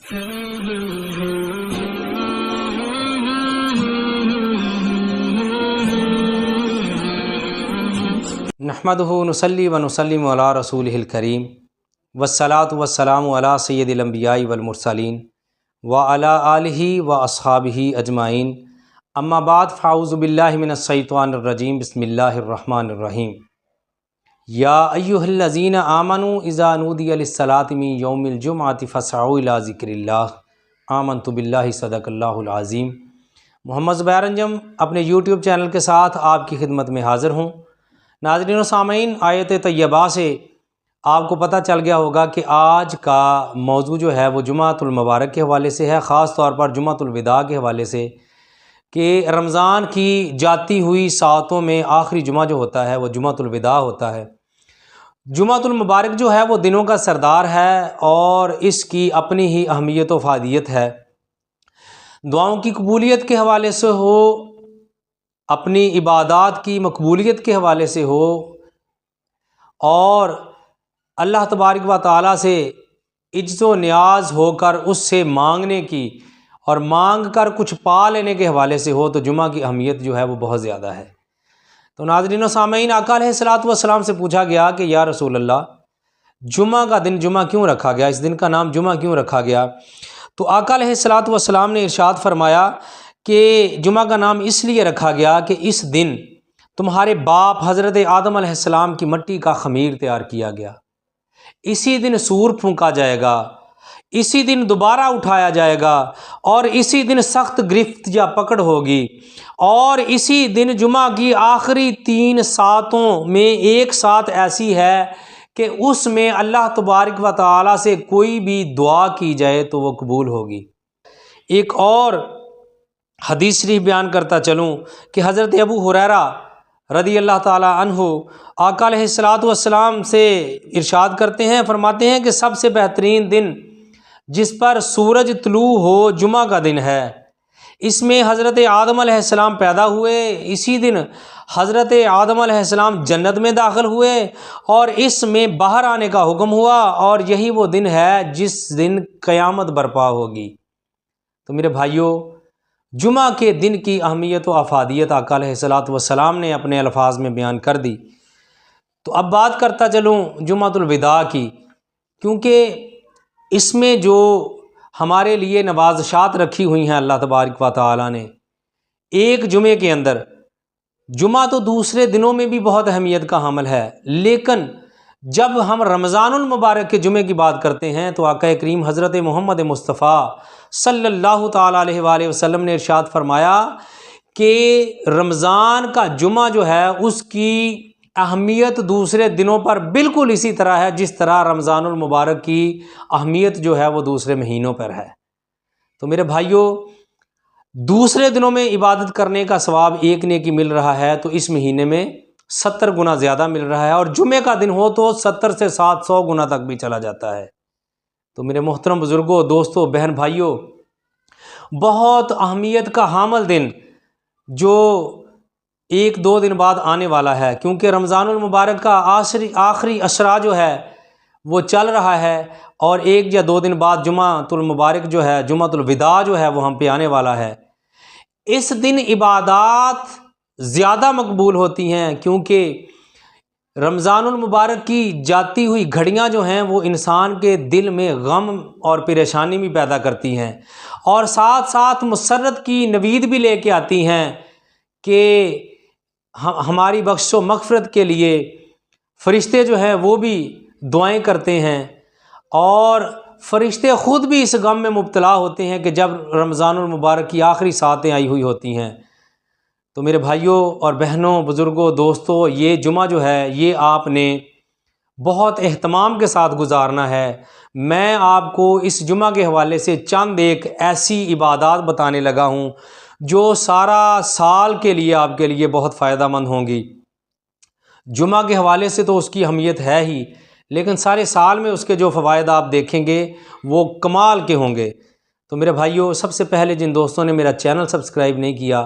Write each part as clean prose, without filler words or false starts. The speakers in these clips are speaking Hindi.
नहमदुहु नुसल्ली व नुसल्लिमु अला रसूलिहिल करीम वस्सलातु वस्सलामु अला सय्यदिल अंबियाइ वल मुरसलीन व अला आलिहि व अस्हाबिहि अजमाइन अम्मा बाद फ़ाऊज़ु बिल्लाहि मिनश शैतानिर रजीम बिस्मिल्लाहिर रहमानिर रहीम। या अय्युहल्लज़ीना आमनू इज़ा नूदिया लिस्सलाति मिन यौमिल जुमअति फ़स्अऊ इला ज़िक्रिल्लाह आमनतु बिल्लाहि सदक़ल्लाहुल अज़ीम। मोहम्मद ज़ुबैर अंजम अपने यूट्यूब चैनल के साथ आपकी खिदमत में हाज़िर हूँ। नाज़रीन व सामीन, आयत तय्यबा से आपको पता चल गया होगा कि आज का मौजू जो है वो जुमातुल मुबारक के हवाले से है, ख़ास तौर पर जुमातुल विदा के हवाले से कि रमज़ान की जाती हुई सातों में आखिरी जुमा जो होता है वो जुमातुल विदा होता है। जुमातुल मुबारक जो है वो दिनों का सरदार है और इसकी अपनी ही अहमियत व फ़ादियत है। दुआओं की कबूलियत के हवाले से हो, अपनी इबादात की मकबूलियत के हवाले से हो, और अल्लाह तबारक व तआला से इज्ज़त व नियाज़ होकर उससे मांगने की और मांग कर कुछ पा लेने के हवाले से हो, तो जुमा की अहमियत जो है वो बहुत ज़्यादा है। तो नाज़रीन व सामीन, आका अलैहिस्सलातु वस्सलाम से पूछा गया कि या रसूल अल्लाह, जुमा का दिन जुमा क्यों रखा गया, इस दिन का नाम जुमा क्यों रखा गया? तो आका अलैहिस्सलातु वस्सलाम ने इरशाद फरमाया कि जुमा का नाम इसलिए रखा गया कि इस दिन तुम्हारे बाप हज़रत आदम अलैहिस्सलाम की मट्टी का खमीर तैयार किया गया, इसी दिन सूर फूंका जाएगा, इसी दिन दोबारा उठाया जाएगा, और इसी दिन सख्त गिरफ्त या पकड़ होगी, और इसी दिन जुमा की आखिरी 3 सातों में एक साथ ऐसी है कि उसमें अल्लाह तबारक व तआला से कोई भी दुआ की जाए तो वो कबूल होगी। एक और हदीस शरीफ बयान करता चलूँ कि हज़रत अबू हुरैरा रदी अल्लाह ताला अन्हु आका अलैहिस्सलातु वस्सलाम से इरशाद करते हैं, फरमाते हैं कि सबसे बेहतरीन दिन जिस पर सूरज तुलू हो जुमा का दिन है। इसमें हज़रत आदम अलैहिस्सलाम पैदा हुए, इसी दिन हज़रत आदम अलैहिस्सलाम जन्नत में दाखिल हुए और इसमें बाहर आने का हुक्म हुआ, और यही वो दिन है जिस दिन क़यामत बर्पा होगी। तो मेरे भाइयों, जुमा के दिन की अहमियत व अफादियत आका अलैहिस्सलातु वस्सलाम ने अपने अल्फाज में बयान कर दी। तो अब बात करता चलूँ जुमातुल विदा की, क्योंकि इसमें जो हमारे लिए नवाज़शात रखी हुई हैं अल्लाह तबारक व तआला ने, एक जुमे के अंदर, जुमा तो दूसरे दिनों में भी बहुत अहमियत का हामिल है, लेकिन जब हम रमज़ानुल मुबारक के जुमे की बात करते हैं तो आका करीम हज़रत मोहम्मद मुस्तफ़ा सल्लल्लाहु ताला अलैहि वसल्लम ने इरशाद फरमाया कि रमज़ान का जुमा जो है उसकी अहमियत दूसरे दिनों पर बिल्कुल इसी तरह है जिस तरह रमज़ानुल मुबारक की अहमियत जो है वो दूसरे महीनों पर है। तो मेरे भाइयों, दूसरे दिनों में इबादत करने का सवाब एक नेकी मिल रहा है तो इस महीने में 70 गुना ज़्यादा मिल रहा है, और जुमे का दिन हो तो 70 से 700 गुना तक भी चला जाता है। तो मेरे मोहतरम बुज़ुर्गों, दोस्तों, बहन भाइयों, बहुत अहमियत का हामिल दिन जो 1-2 दिन बाद आने वाला है, क्योंकि रमज़ानुल मुबारक का आखिरी अशरा जो है वो चल रहा है, और 1 या 2 दिन बाद जुमातुल मुबारक जो है, जुमातुल विदा जो है वो हम पे आने वाला है। इस दिन इबादात ज़्यादा मकबूल होती हैं, क्योंकि रमज़ानुल मुबारक की जाती हुई घड़ियां जो हैं वो इंसान के दिल में गम और परेशानी भी पैदा करती हैं, और साथ साथ मुसर्रत की नवीद भी लेके आती हैं कि हमारी बख्शो मग़फ़िरत के लिए फ़रिश्ते जो हैं वो भी दुआएं करते हैं, और फ़रिश्ते ख़ुद भी इस गम में मुब्तला होते हैं कि जब रमज़ानुल मुबारक की आखिरी सातें आई हुई होती हैं। तो मेरे भाइयों और बहनों, बुज़ुर्गों, दोस्तों, ये जुमा जो है ये आपने बहुत एहतमाम के साथ गुजारना है। मैं आपको इस जुमा के हवाले से चंद एक ऐसी इबादात बताने लगा हूँ जो सारा साल के लिए आपके लिए बहुत फ़ायदेमंद होंगी। जुमा के हवाले से तो उसकी अहमियत है ही, लेकिन सारे साल में उसके जो फ़वाइद आप देखेंगे वो कमाल के होंगे। तो मेरे भाइयों, सबसे पहले जिन दोस्तों ने मेरा चैनल सब्सक्राइब नहीं किया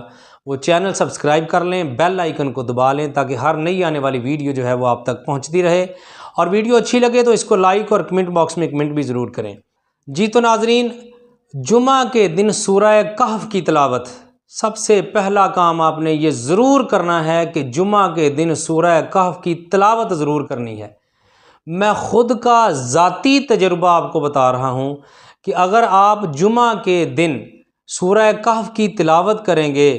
वो चैनल सब्सक्राइब कर लें, बेल आइकन को दबा लें, ताकि हर नई आने वाली वीडियो जो है वो आप तक पहुंचती रहे। और वीडियो अच्छी लगे तो इसको लाइक और कमेंट बॉक्स में कमेंट भी ज़रूर करें। जी तो नाजरीन, जुमा के दिन सूरह कहफ की तिलावत, सबसे पहला काम आपने ये ज़रूर करना है कि जुमा के दिन सूरह कहफ की तिलावत ज़रूर करनी है। मैं ख़ुद का ज़ाती तजुर्बा आपको बता रहा हूँ कि अगर आप जुमा के दिन सूरह कहफ की तिलावत करेंगे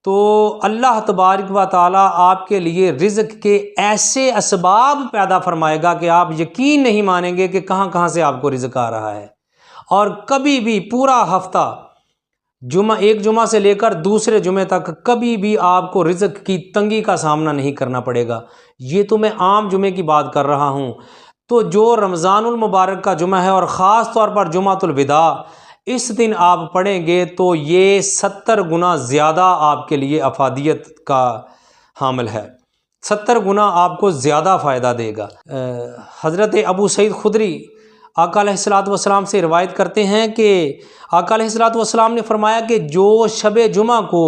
तो अल्लाह तबारक व तआला आपके लिए रिज़्क़ के ऐसे असबाब पैदा फरमाएगा कि आप यकीन नहीं मानेंगे कि कहाँ कहाँ से आपको रिज़्क़ आ रहा है। और कभी भी पूरा हफ्ता एक जुमा से लेकर दूसरे जुमे तक कभी भी आपको रिज़्क़ की तंगी का सामना नहीं करना पड़ेगा। ये तो मैं आम जुमे की बात कर रहा हूँ। तो जो रमज़ानुल मुबारक का जुमा है और ख़ास तौर पर जुमातुल विदा, इस दिन आप पढ़ेंगे तो ये 70 गुना ज़्यादा आपके लिए अफादियत का हामिल है, 70 गुना आपको ज़्यादा फ़ायदा देगा। हज़रत अबू सईद खुदरी आका अलैहिस्सलातु वस्सलाम से रिवायत करते हैं कि आका अलैहिस्सलातु वस्सलाम ने फरमाया कि जो शब जुमा को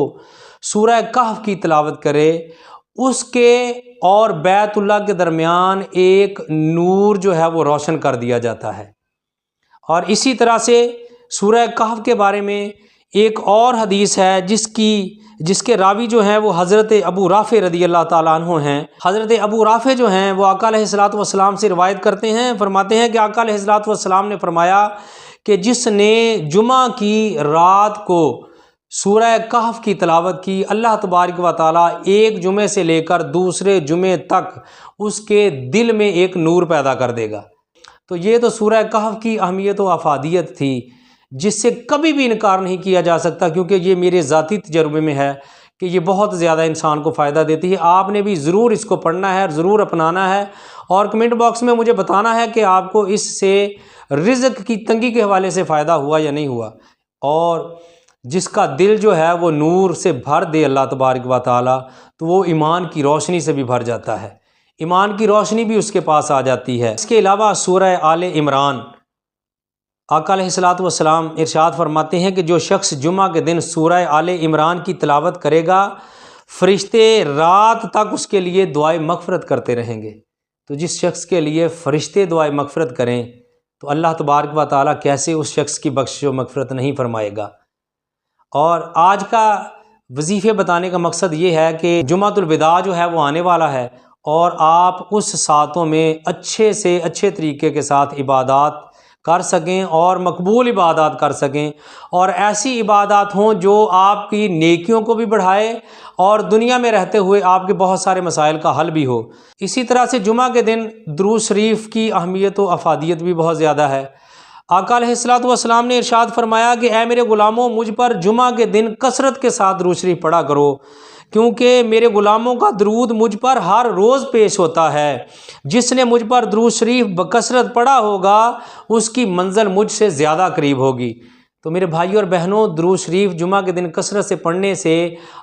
सूरह कहफ की तिलावत करे उसके और बैतुल्लाह के दरमियान एक नूर जो है वो रोशन कर दिया जाता है। और इसी तरह से सूरह कहफ के बारे में एक और हदीस है जिसके रावी जो हैं वो हज़रत अबू राफ़े रदी अल्लाह ताला अन्हु हैं। हज़रत अबू राफ़े जो हैं वो आका अलैहिस्सलातु वस्सलाम से रिवायत करते हैं, फरमाते हैं कि आका अलैहिस्सलातु वस्सलाम ने फरमाया कि जिसने जुमा की रात को सूरह कहफ की तिलावत की, अल्लाह तबारक व तआला एक जुमे से लेकर दूसरे जुमे तक उसके दिल में एक नूर पैदा कर देगा। तो ये तो सूरह कहफ की अहमियत व अफादियत थी जिससे कभी भी इनकार नहीं किया जा सकता, क्योंकि ये मेरे ज़ाती तजर्बे में है कि ये बहुत ज़्यादा इंसान को फ़ायदा देती है। आपने भी ज़रूर इसको पढ़ना है, ज़रूर अपनाना है और कमेंट बॉक्स में मुझे बताना है कि आपको इससे रिज़्क़ की तंगी के हवाले से फ़ायदा हुआ या नहीं हुआ। और जिसका दिल जो है वो नूर से भर दे अल्लाह तबारक व तआला, तो वो ईमान की रोशनी से भी भर जाता है, ईमान की रोशनी भी उसके पास आ जाती है। इसके अलावा सूरह आले इमरान, आका अलैहिस्सलातु वस्सलाम इरशाद फरमाते हैं कि जो शख्स जुमा के दिन सूरह आले इमरान की तिलावत करेगा, फ़रिश्ते रात तक उसके लिए दुआए मग़फ़िरत करते रहेंगे। तो जिस शख्स के लिए फ़रिश्ते दुआए मग़फ़िरत करें तो अल्लाह तबारक व तआला कैसे उस शख्स की बख्शिश व मग़फ़िरत नहीं फरमाएगा। और आज का वजीफ़े बताने का मकसद ये है कि जुमातुल विदा जो है वो आने वाला है और आप उस सातों में अच्छे से अच्छे तरीके के साथ इबादत कर सकें और मकबूल इबादत कर सकें, और ऐसी इबादत हों जो आपकी नेकियों को भी बढ़ाए और दुनिया में रहते हुए आपके बहुत सारे मसाइल का हल भी हो। इसी तरह से जुमा के दिन दुरूद शरीफ की अहमियत व अफादियत भी बहुत ज़्यादा है। आका अलैहिस्सलातु वस्सलाम ने इरशाद फरमाया कि ऐ मेरे ग़ुलामों, मुझ पर जुमा के दिन कसरत के साथ दुरूद शरीफ पढ़ा करो, क्योंकि मेरे ग़ुलामों का दरूद मुझ पर हर रोज़ पेश होता है। जिसने मुझ पर दरूद शरीफ बकसरत पढ़ा होगा उसकी मंजिल मुझसे ज़्यादा करीब होगी। तो मेरे भाइयों और बहनों, दरूद शरीफ जुमा के दिन कसरत से पढ़ने से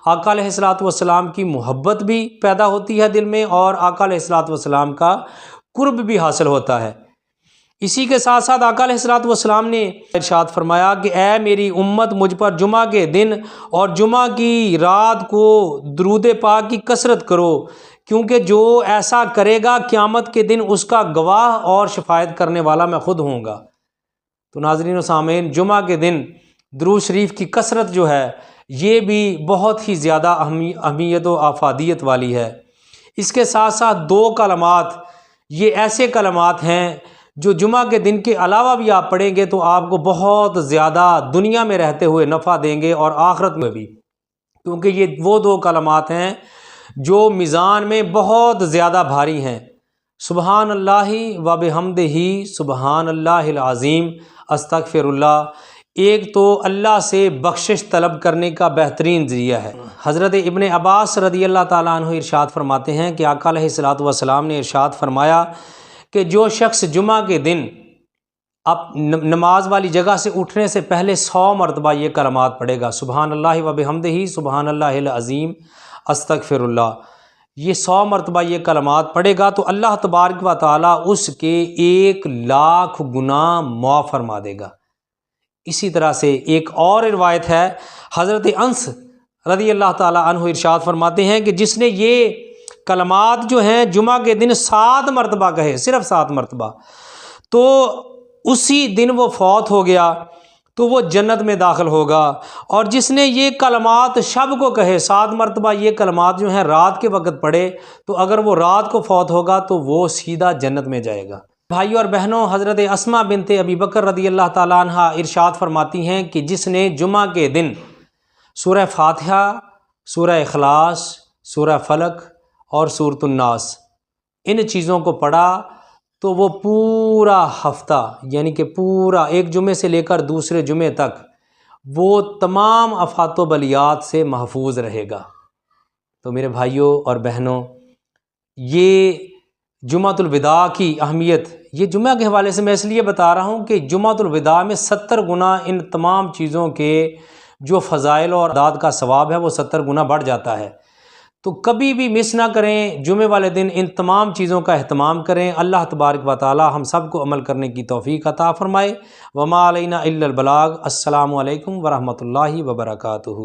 आका अलैहिस्सलातु वस्सलाम की मोहब्बत भी पैदा होती है दिल में और आका अलैहिस्सलातु वस्सलाम का कुर्ब भी हासिल होता है। इसी के साथ साथ आका अलैहिस्सलातु वस्सलाम ने इरशाद फरमाया कि ऐ मेरी उम्मत, मुझ पर जुमा के दिन और जुमा की रात को दुरूद पाक की कसरत करो, क्योंकि जो ऐसा करेगा क़यामत के दिन उसका गवाह और शफायत करने वाला मैं ख़ुद होऊंगा। तो नाज़रीन व सामीन, जुमा के दिन दुरूद शरीफ की कसरत जो है ये भी बहुत ही ज़्यादा अहमियत व अफादियत वाली है। इसके साथ साथ दो कलमात, ये ऐसे कलमात हैं जो जुमा के दिन के अलावा भी आप पढ़ेंगे तो आपको बहुत ज़्यादा दुनिया में रहते हुए नफ़ा देंगे और आखिरत में भी, क्योंकि ये वो दो कलमात हैं जो मीज़ान में बहुत ज़्यादा भारी हैं। सुबहान अल्लाहि व बिहम्दिही सुबहान अल्लाहिल अज़ीम अस्तगफिरुल्लाह एक तो अल्लाह से बख्शिश तलब करने का बेहतरीन ज़रिया है। हज़रत इब्ने अब्बास रदी अल्लाह ताला अन्हु इरशाद फरमाते हैं कि आका अलैहिस्सलातु वस्सलाम ने इरशाद फरमाया कि जो शख्स जुमा के दिन अब नमाज वाली जगह से उठने से पहले 100 मरतबा ये कलमात पढ़ेगा, सुबहान अल्लाहि व बिहम्दिही सुबहान अल्लाहिल अज़ीम अस्तगफिरुल्लाह, ये 100 मरतबा ये कलमात पढ़ेगा तो अल्लाह तबारक व तआला उसके 1,00,000 गुना माफ़ फरमा देगा। इसी तरह से एक और रिवायत है, हज़रत अंस रदी अल्लाह ताला अन्हु इरशाद फरमाते हैं कि जिसने ये कलमात जो हैं जुमा के दिन 7 मरतबा कहे, सिर्फ 7 मरतबा, तो उसी दिन वो फौत हो गया तो वो जन्नत में दाखिल होगा। और जिसने ये कलमात शब को कहे, 7 मरतबा ये कलमात जो हैं रात के वक़्त पढ़े, तो अगर वो रात को फौत होगा तो वो सीधा जन्नत में जाएगा। भाई और बहनों, हज़रत अस्मा बिनते अबी बकर रदी अल्लाह ताला अन्हा इरशाद फरमाती हैं कि जिसने जुमा के दिन सूरह फातिहा, सूरह इखलास, सूरह फलक और सूरतुन नास इन चीज़ों को पढ़ा तो वो पूरा हफ्ता, यानी कि पूरा एक जुमे से लेकर दूसरे जुमे तक वो तमाम आफात व बलियात से महफूज रहेगा। तो मेरे भाइयों और बहनों, ये जुमातुल विदा की अहमियत, ये जुमा के हवाले से मैं इसलिए बता रहा हूँ कि जुमातुल विदा में 70 गुना इन तमाम चीज़ों के जो फ़ज़ाइल और दाद का सवाब है वो 70 गुना बढ़ जाता है। तो कभी भी मिस ना करें, जुमे वाले दिन इन तमाम चीज़ों का अहतमाम करें। अल्लाह तबारक व तआला हम सब को अमल करने की तौफ़ीक़ अता फ़रमाए। वमा अलैना इल्लल बलाग। अस्सलामु अलैकुम व रहमतुल्लाहि व बरकातुहू।